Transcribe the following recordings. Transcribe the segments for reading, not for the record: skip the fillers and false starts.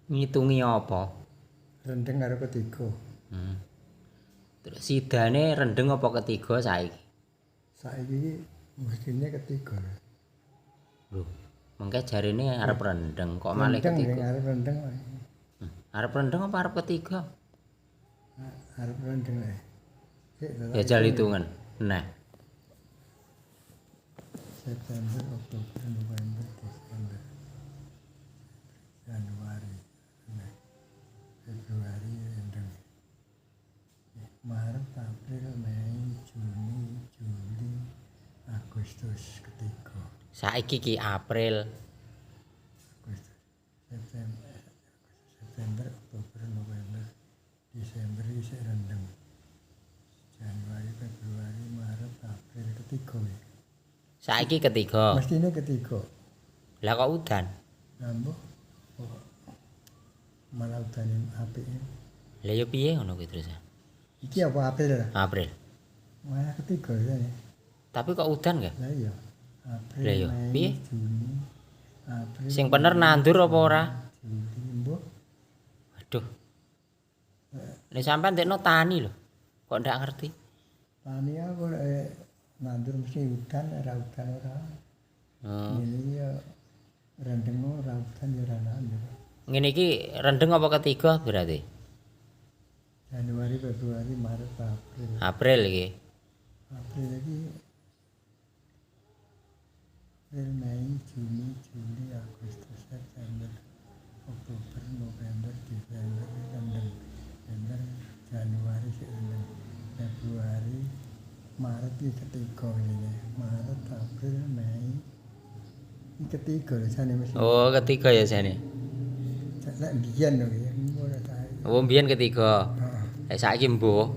Ngitungi apa? Rendeng karo ketiga. Terus sidane rendeng apa ketiga saiki? Saiki mestinya ketiga. Lho, mengke jarine arep rendeng kok malih Rendeng sing ketiga. arep rendeng wae. Arep rendeng apa arep ketiga? Arep rendeng wae. Sik Ya jal hitungan. Nah, September, Oktober, November, Desember, Januari, Februari rendeng. Maret, April, Mei, Juni, Juli, Agustus ketiga. saiki ki April. Agustus, September, Oktober, November, Desember isih rendeng. Januari, Februari, Maret, April ketiga. Saiki ketiga. Mestinya ketiga. Lah kok udan? Nambah malah udanin apik. Lah ya piye ngono kuwi terus? Iki apa April? April. Malah ketiga ya. Tapi kok udan gak? Lah iya. April, Lah iya, Mei, piye? Juni, April. Sing bener nandur apa ora? Juli, mbok. Waduh. Nek sampean tekno tani lho. Kok ndak ngerti? Tani aku nandur mesti udan, ora udan ora. Oh. Ini ya rendeng ora udan ya ora nandur. Ngene iki rendeng apa ketiga berarti? Januari, Februari, Maret, April. April iki. April lagi April, Mei, Juni, Juli, Agustus, September, Oktober, November, Desember, rendeng. Desember, Januari sih rendeng. Februari, Maret ini ketiga ini. Maret, April, Mei. Ini ketiga loh sana mesti. Oh, ketiga ya jane. Nek mbiyen lho ya, ora saiki. Oh, mbiyen ketiga. Heeh. Saiki mbuh.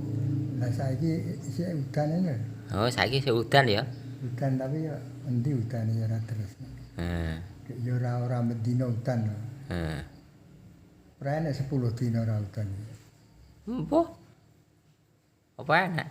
Lah saiki isih udan ini. Oh, saiki sik udan ya. Udan tapi ya endi udan ya ora terus. Heeh. Ya ora medina udan lho. Heeh. Ora enek 10 dina ora udan. Mbuh. Apa enak?